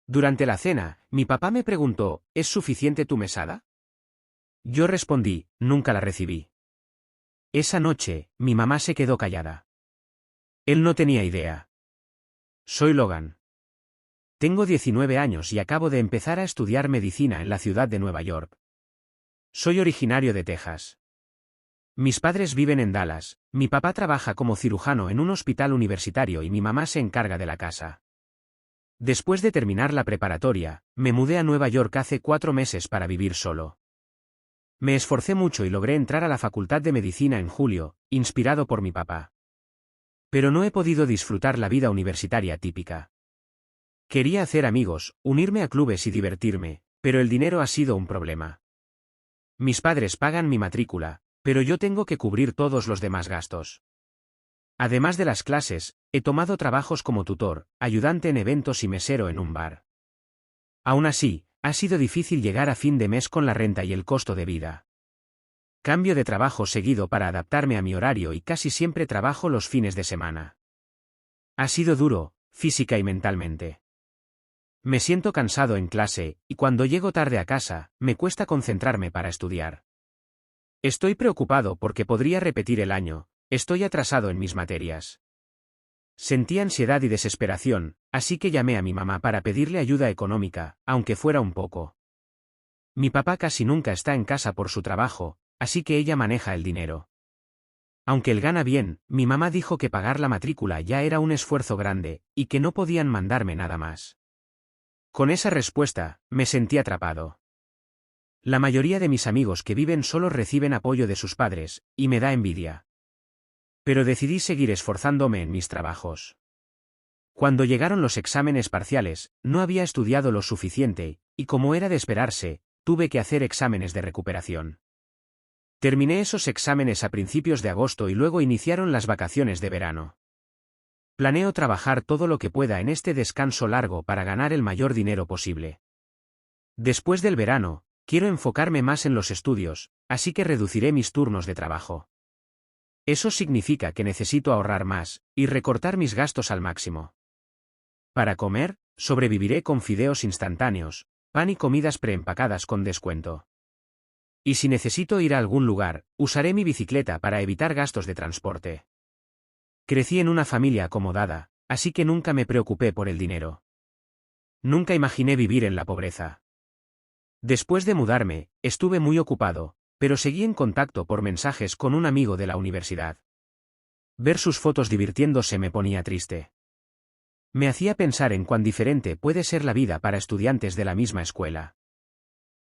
Durante la cena, mi papá me preguntó, ¿es suficiente tu mesada? Yo respondí, nunca la recibí. Esa noche, mi mamá se quedó callada. Él no tenía idea. Soy Logan. Tengo 19 años y acabo de empezar a estudiar medicina en la ciudad de Nueva York. Soy originario de Texas. Mis padres viven en Dallas, mi papá trabaja como cirujano en un hospital universitario y mi mamá se encarga de la casa. Después de terminar la preparatoria, me mudé a Nueva York hace 4 meses para vivir solo. Me esforcé mucho y logré entrar a la Facultad de Medicina en julio, inspirado por mi papá. Pero no he podido disfrutar la vida universitaria típica. Quería hacer amigos, unirme a clubes y divertirme, pero el dinero ha sido un problema. Mis padres pagan mi matrícula, pero yo tengo que cubrir todos los demás gastos. Además de las clases, he tomado trabajos como tutor, ayudante en eventos y mesero en un bar. Aún así, ha sido difícil llegar a fin de mes con la renta y el costo de vida. Cambio de trabajo seguido para adaptarme a mi horario y casi siempre trabajo los fines de semana. Ha sido duro, física y mentalmente. Me siento cansado en clase, y cuando llego tarde a casa, me cuesta concentrarme para estudiar. Estoy preocupado porque podría repetir el año, estoy atrasado en mis materias. Sentí ansiedad y desesperación, así que llamé a mi mamá para pedirle ayuda económica, aunque fuera un poco. Mi papá casi nunca está en casa por su trabajo, así que ella maneja el dinero. Aunque él gana bien, mi mamá dijo que pagar la matrícula ya era un esfuerzo grande, y que no podían mandarme nada más. Con esa respuesta, me sentí atrapado. La mayoría de mis amigos que viven solos reciben apoyo de sus padres, y me da envidia. Pero decidí seguir esforzándome en mis trabajos. Cuando llegaron los exámenes parciales, no había estudiado lo suficiente, y como era de esperarse, tuve que hacer exámenes de recuperación. Terminé esos exámenes a principios de agosto y luego iniciaron las vacaciones de verano. Planeo trabajar todo lo que pueda en este descanso largo para ganar el mayor dinero posible. Después del verano, quiero enfocarme más en los estudios, así que reduciré mis turnos de trabajo. Eso significa que necesito ahorrar más, y recortar mis gastos al máximo. Para comer, sobreviviré con fideos instantáneos, pan y comidas preempacadas con descuento. Y si necesito ir a algún lugar, usaré mi bicicleta para evitar gastos de transporte. Crecí en una familia acomodada, así que nunca me preocupé por el dinero. Nunca imaginé vivir en la pobreza. Después de mudarme, estuve muy ocupado, pero seguí en contacto por mensajes con un amigo de la universidad. Ver sus fotos divirtiéndose me ponía triste. Me hacía pensar en cuán diferente puede ser la vida para estudiantes de la misma escuela.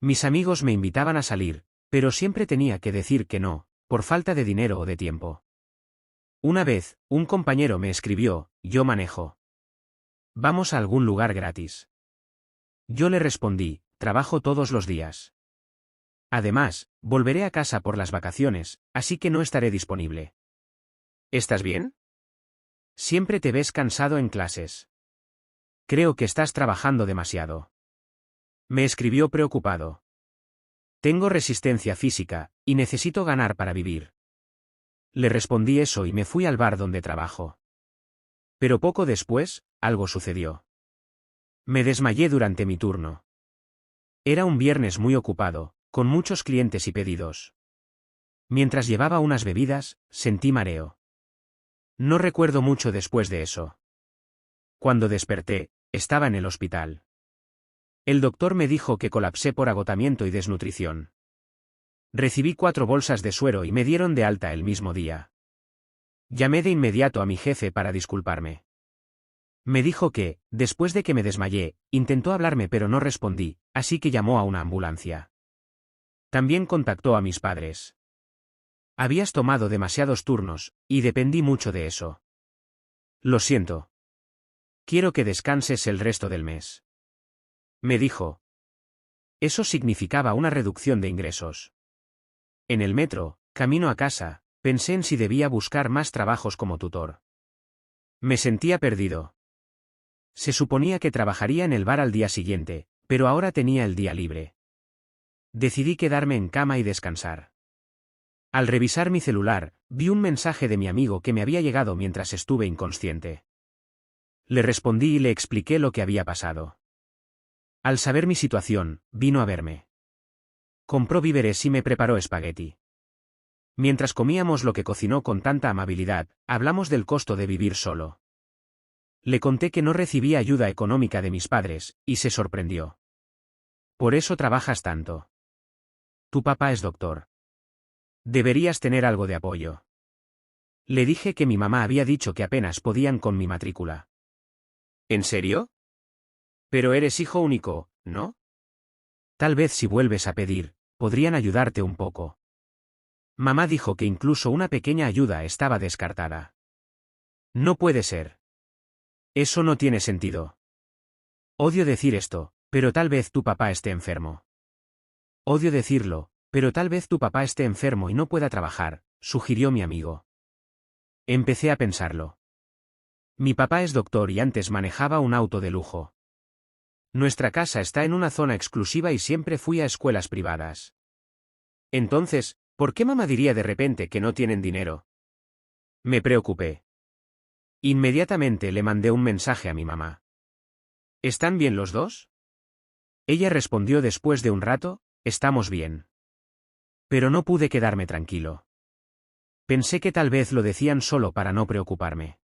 Mis amigos me invitaban a salir, pero siempre tenía que decir que no, por falta de dinero o de tiempo. Una vez, un compañero me escribió, yo manejo. ¿Vamos a algún lugar gratis? Yo le respondí, trabajo todos los días. Además, volveré a casa por las vacaciones, así que no estaré disponible. ¿Estás bien? Siempre te ves cansado en clases. Creo que estás trabajando demasiado. Me escribió preocupado. Tengo resistencia física, y necesito ganar para vivir. Le respondí eso y me fui al bar donde trabajo. Pero poco después, algo sucedió. Me desmayé durante mi turno. Era un viernes muy ocupado, con muchos clientes y pedidos. Mientras llevaba unas bebidas, sentí mareo. No recuerdo mucho después de eso. Cuando desperté, estaba en el hospital. El doctor me dijo que colapsé por agotamiento y desnutrición. Recibí 4 bolsas de suero y me dieron de alta el mismo día. Llamé de inmediato a mi jefe para disculparme. Me dijo que, después de que me desmayé, intentó hablarme pero no respondí, así que llamó a una ambulancia. También contactó a mis padres. Habías tomado demasiados turnos, y dependí mucho de eso. Lo siento. Quiero que descanses el resto del mes. Me dijo. Eso significaba una reducción de ingresos. En el metro, camino a casa, pensé en si debía buscar más trabajos como tutor. Me sentía perdido. Se suponía que trabajaría en el bar al día siguiente, pero ahora tenía el día libre. Decidí quedarme en cama y descansar. Al revisar mi celular, vi un mensaje de mi amigo que me había llegado mientras estuve inconsciente. Le respondí y le expliqué lo que había pasado. Al saber mi situación, vino a verme. Compró víveres y me preparó espagueti. Mientras comíamos lo que cocinó con tanta amabilidad, hablamos del costo de vivir solo. Le conté que no recibía ayuda económica de mis padres, y se sorprendió. Por eso trabajas tanto. Tu papá es doctor. Deberías tener algo de apoyo. Le dije que mi mamá había dicho que apenas podían con mi matrícula. ¿En serio? Pero eres hijo único, ¿no? Tal vez si vuelves a pedir, podrían ayudarte un poco. Mamá dijo que incluso una pequeña ayuda estaba descartada. No puede ser. Eso no tiene sentido. Odio decir esto, pero tal vez tu papá esté enfermo. Odio decirlo, pero tal vez tu papá esté enfermo y no pueda trabajar, sugirió mi amigo. Empecé a pensarlo. Mi papá es doctor y antes manejaba un auto de lujo. Nuestra casa está en una zona exclusiva y siempre fui a escuelas privadas. Entonces, ¿por qué mamá diría de repente que no tienen dinero? Me preocupé. Inmediatamente le mandé un mensaje a mi mamá. ¿Están bien los dos? Ella respondió después de un rato, estamos bien. Pero no pude quedarme tranquilo. Pensé que tal vez lo decían solo para no preocuparme.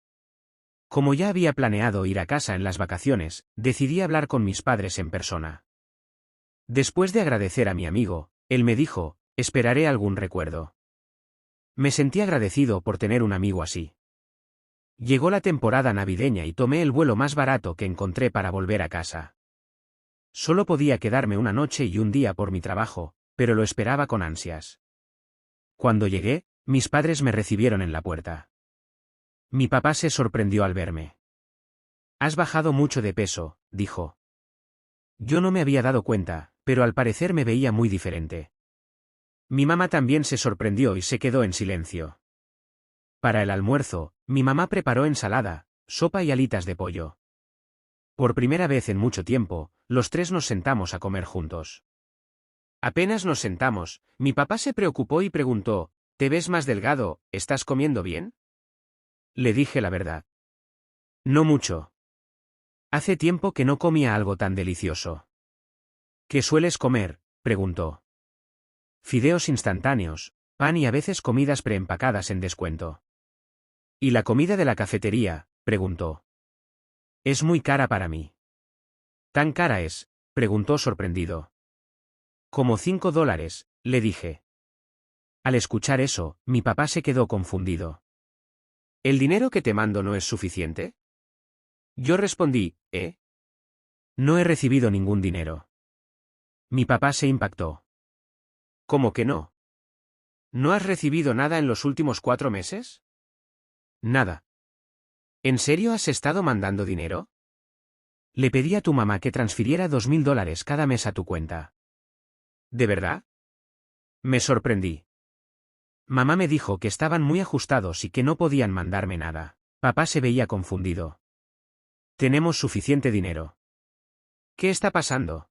Como ya había planeado ir a casa en las vacaciones, decidí hablar con mis padres en persona. Después de agradecer a mi amigo, él me dijo, esperaré algún recuerdo. Me sentí agradecido por tener un amigo así. Llegó la temporada navideña y tomé el vuelo más barato que encontré para volver a casa. Solo podía quedarme una noche y un día por mi trabajo, pero lo esperaba con ansias. Cuando llegué, mis padres me recibieron en la puerta. Mi papá se sorprendió al verme. Has bajado mucho de peso, dijo. Yo no me había dado cuenta, pero al parecer me veía muy diferente. Mi mamá también se sorprendió y se quedó en silencio. Para el almuerzo, mi mamá preparó ensalada, sopa y alitas de pollo. Por primera vez en mucho tiempo, los tres nos sentamos a comer juntos. Apenas nos sentamos, mi papá se preocupó y preguntó, ¿te ves más delgado, estás comiendo bien? Le dije la verdad. No mucho. Hace tiempo que no comía algo tan delicioso. ¿Qué sueles comer?, preguntó. Fideos instantáneos, pan y a veces comidas preempacadas en descuento. ¿Y la comida de la cafetería?, preguntó. Es muy cara para mí. ¿Tan cara es?, preguntó sorprendido. Como $5, le dije. Al escuchar eso, mi papá se quedó confundido. ¿El dinero que te mando no es suficiente? Yo respondí, ¿eh? No he recibido ningún dinero. Mi papá se impactó. ¿Cómo que no? ¿No has recibido nada en los últimos 4 meses? Nada. ¿En serio has estado mandando dinero? Le pedí a tu mamá que transfiriera $2000 cada mes a tu cuenta. ¿De verdad? Me sorprendí. Mamá me dijo que estaban muy ajustados y que no podían mandarme nada. Papá se veía confundido. Tenemos suficiente dinero. ¿Qué está pasando?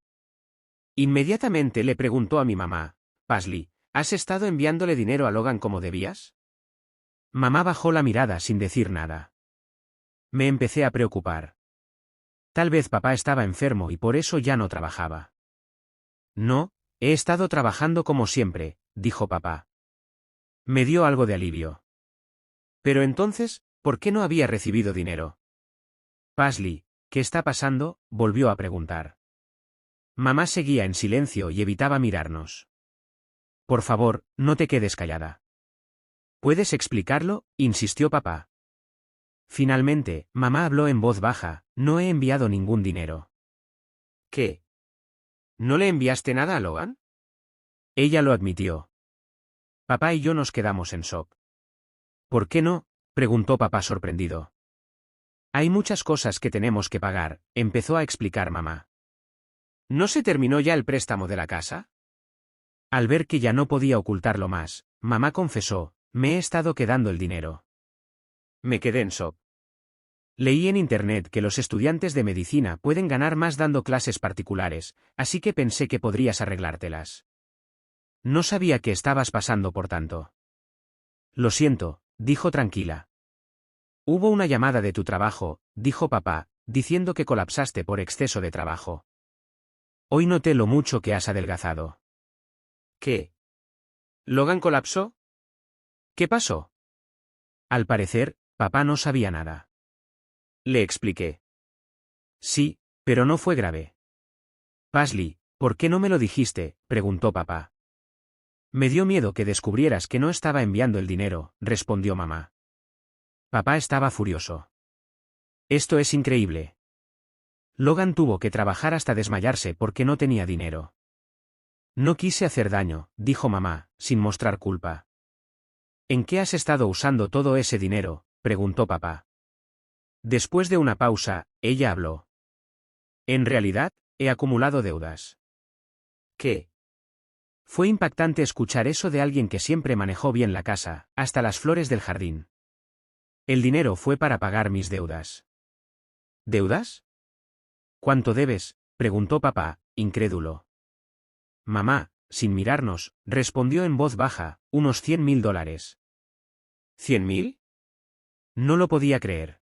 Inmediatamente le preguntó a mi mamá, Paisley, ¿has estado enviándole dinero a Logan como debías? Mamá bajó la mirada sin decir nada. Me empecé a preocupar. Tal vez papá estaba enfermo y por eso ya no trabajaba. No, he estado trabajando como siempre, dijo papá. Me dio algo de alivio. Pero entonces, ¿por qué no había recibido dinero? Paisley, ¿qué está pasando?, volvió a preguntar. Mamá seguía en silencio y evitaba mirarnos. Por favor, no te quedes callada. ¿Puedes explicarlo?, insistió papá. Finalmente, mamá habló en voz baja, no he enviado ningún dinero. ¿Qué? ¿No le enviaste nada a Logan? Ella lo admitió. Papá y yo nos quedamos en shock. ¿Por qué no?, preguntó papá sorprendido. Hay muchas cosas que tenemos que pagar, empezó a explicar mamá. ¿No se terminó ya el préstamo de la casa? Al ver que ya no podía ocultarlo más, mamá confesó, me he estado quedando el dinero. Me quedé en shock. Leí en internet que los estudiantes de medicina pueden ganar más dando clases particulares, así que pensé que podrías arreglártelas. No sabía que estabas pasando por tanto. Lo siento, dijo tranquila. Hubo una llamada de tu trabajo, dijo papá, diciendo que colapsaste por exceso de trabajo. Hoy noté lo mucho que has adelgazado. ¿Qué? ¿Logan colapsó? ¿Qué pasó? Al parecer, papá no sabía nada. Le expliqué. Sí, pero no fue grave. Paisley, ¿por qué no me lo dijiste?, preguntó papá. Me dio miedo que descubrieras que no estaba enviando el dinero, respondió mamá. Papá estaba furioso. Esto es increíble. Logan tuvo que trabajar hasta desmayarse porque no tenía dinero. No quise hacer daño, dijo mamá, sin mostrar culpa. ¿En qué has estado usando todo ese dinero?, preguntó papá. Después de una pausa, ella habló. En realidad, he acumulado deudas. ¿Qué? Fue impactante escuchar eso de alguien que siempre manejó bien la casa, hasta las flores del jardín. El dinero fue para pagar mis deudas. ¿Deudas? ¿Cuánto debes?, preguntó papá, incrédulo. Mamá, sin mirarnos, respondió en voz baja, unos $100.000. ¿100.000? No lo podía creer.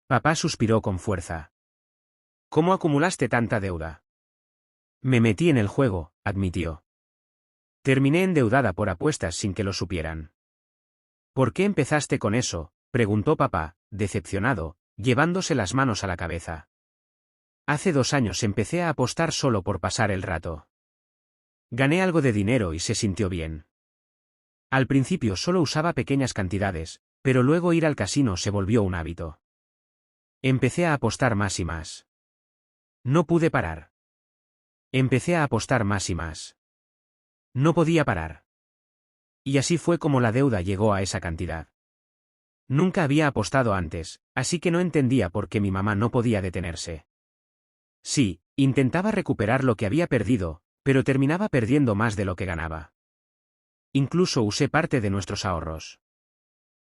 Papá suspiró con fuerza. ¿Cómo acumulaste tanta deuda? Me metí en el juego, admitió. Terminé endeudada por apuestas sin que lo supieran. ¿Por qué empezaste con eso?, preguntó papá, decepcionado, llevándose las manos a la cabeza. Hace 2 años empecé a apostar solo por pasar el rato. Gané algo de dinero y se sintió bien. Al principio solo usaba pequeñas cantidades, pero luego ir al casino se volvió un hábito. Empecé a apostar más y más. No pude parar. Empecé a apostar más y más. No podía parar. Y así fue como la deuda llegó a esa cantidad. Nunca había apostado antes, así que no entendía por qué mi mamá no podía detenerse. Sí, intentaba recuperar lo que había perdido, pero terminaba perdiendo más de lo que ganaba. Incluso usé parte de nuestros ahorros.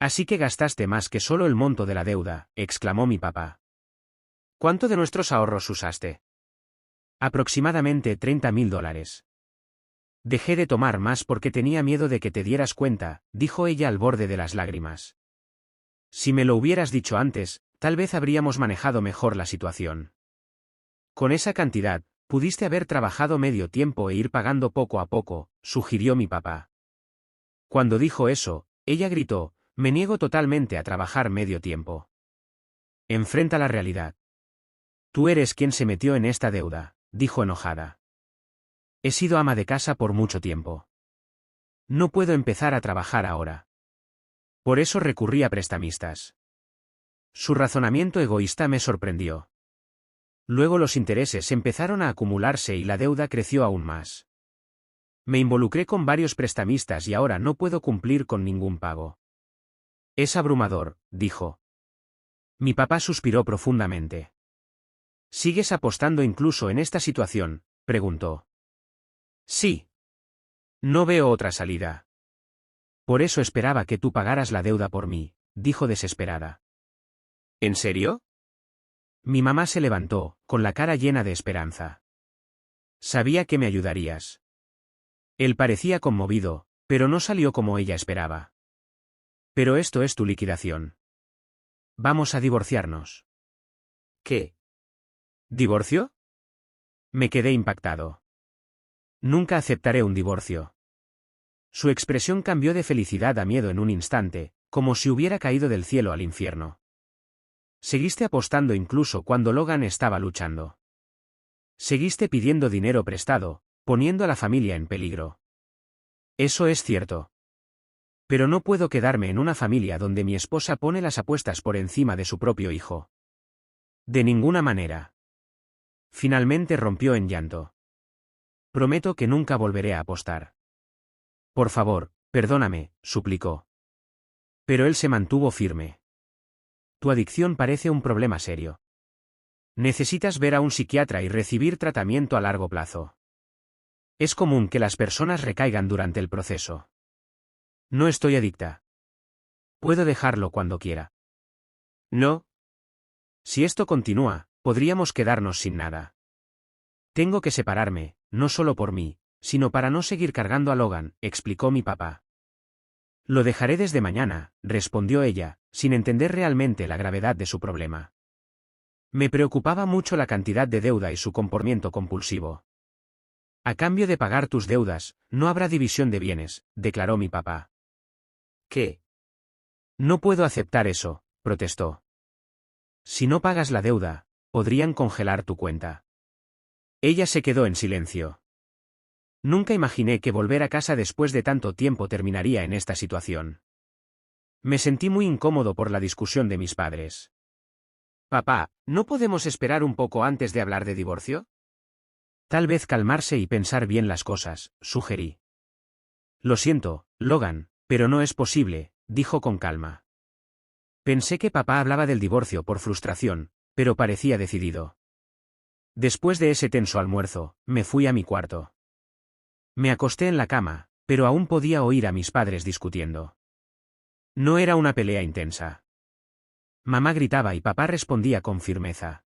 Así que gastaste más que solo el monto de la deuda, exclamó mi papá. ¿Cuánto de nuestros ahorros usaste? Aproximadamente $30.000. Dejé de tomar más porque tenía miedo de que te dieras cuenta, dijo ella al borde de las lágrimas. Si me lo hubieras dicho antes, tal vez habríamos manejado mejor la situación. Con esa cantidad, pudiste haber trabajado medio tiempo e ir pagando poco a poco, sugirió mi papá. Cuando dijo eso, ella gritó, me niego totalmente a trabajar medio tiempo. Enfrenta la realidad. Tú eres quien se metió en esta deuda, dijo enojada. He sido ama de casa por mucho tiempo. No puedo empezar a trabajar ahora. Por eso recurrí a prestamistas. Su razonamiento egoísta me sorprendió. Luego los intereses empezaron a acumularse y la deuda creció aún más. Me involucré con varios prestamistas y ahora no puedo cumplir con ningún pago. Es abrumador, dijo. Mi papá suspiró profundamente. ¿Sigues apostando incluso en esta situación?, preguntó. Sí. No veo otra salida. Por eso esperaba que tú pagaras la deuda por mí, dijo desesperada. ¿En serio? Mi mamá se levantó, con la cara llena de esperanza. Sabía que me ayudarías. Él parecía conmovido, pero no salió como ella esperaba. Pero esto es tu liquidación. Vamos a divorciarnos. ¿Qué? ¿Divorcio? Me quedé impactado. Nunca aceptaré un divorcio. Su expresión cambió de felicidad a miedo en un instante, como si hubiera caído del cielo al infierno. Seguiste apostando incluso cuando Logan estaba luchando. Seguiste pidiendo dinero prestado, poniendo a la familia en peligro. Eso es cierto. Pero no puedo quedarme en una familia donde mi esposa pone las apuestas por encima de su propio hijo. De ninguna manera. Finalmente rompió en llanto. Prometo que nunca volveré a apostar. Por favor, perdóname, suplicó. Pero él se mantuvo firme. Tu adicción parece un problema serio. Necesitas ver a un psiquiatra y recibir tratamiento a largo plazo. Es común que las personas recaigan durante el proceso. No estoy adicta. Puedo dejarlo cuando quiera. No. Si esto continúa, podríamos quedarnos sin nada. Tengo que separarme, no solo por mí, sino para no seguir cargando a Logan, explicó mi papá. Lo dejaré desde mañana, respondió ella, sin entender realmente la gravedad de su problema. Me preocupaba mucho la cantidad de deuda y su comportamiento compulsivo. A cambio de pagar tus deudas, no habrá división de bienes, declaró mi papá. ¿Qué? No puedo aceptar eso, protestó. Si no pagas la deuda, podrían congelar tu cuenta. Ella se quedó en silencio. Nunca imaginé que volver a casa después de tanto tiempo terminaría en esta situación. Me sentí muy incómodo por la discusión de mis padres. Papá, ¿no podemos esperar un poco antes de hablar de divorcio? Tal vez calmarse y pensar bien las cosas, sugerí. Lo siento, Logan, pero no es posible, dijo con calma. Pensé que papá hablaba del divorcio por frustración, pero parecía decidido. Después de ese tenso almuerzo, me fui a mi cuarto. Me acosté en la cama, pero aún podía oír a mis padres discutiendo. No era una pelea intensa. Mamá gritaba y papá respondía con firmeza.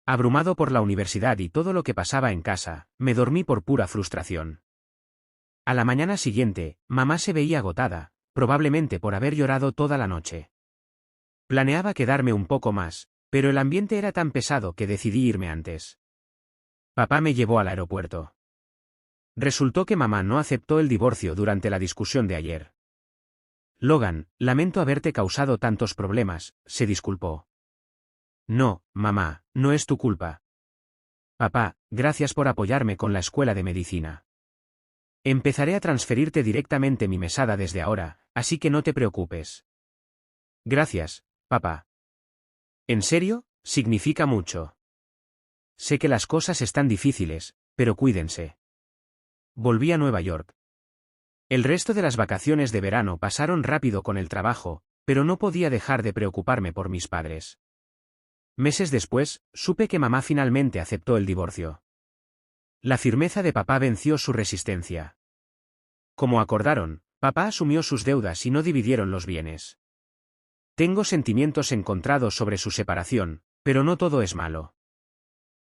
Abrumado por la universidad y todo lo que pasaba en casa, me dormí por pura frustración. A la mañana siguiente, mamá se veía agotada, probablemente por haber llorado toda la noche. Planeaba quedarme un poco más, pero el ambiente era tan pesado que decidí irme antes. Papá me llevó al aeropuerto. Resultó que mamá no aceptó el divorcio durante la discusión de ayer. Logan, lamento haberte causado tantos problemas, se disculpó. No, mamá, no es tu culpa. Papá, gracias por apoyarme con la escuela de medicina. Empezaré a transferirte directamente mi mesada desde ahora, así que no te preocupes. Gracias, papá. ¿En serio? Significa mucho. Sé que las cosas están difíciles, pero cuídense. Volví a Nueva York. El resto de las vacaciones de verano pasaron rápido con el trabajo, pero no podía dejar de preocuparme por mis padres. Meses después, supe que mamá finalmente aceptó el divorcio. La firmeza de papá venció su resistencia. Como acordaron, papá asumió sus deudas y no dividieron los bienes. Tengo sentimientos encontrados sobre su separación, pero no todo es malo.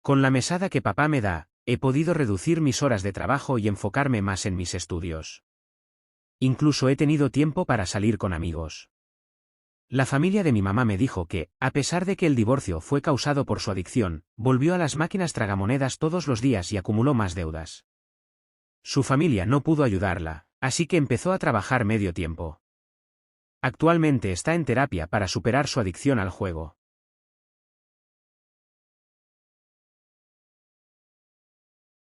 Con la mesada que papá me da, he podido reducir mis horas de trabajo y enfocarme más en mis estudios. Incluso he tenido tiempo para salir con amigos. La familia de mi mamá me dijo que, a pesar de que el divorcio fue causado por su adicción, volvió a las máquinas tragamonedas todos los días y acumuló más deudas. Su familia no pudo ayudarla, así que empezó a trabajar medio tiempo. Actualmente está en terapia para superar su adicción al juego.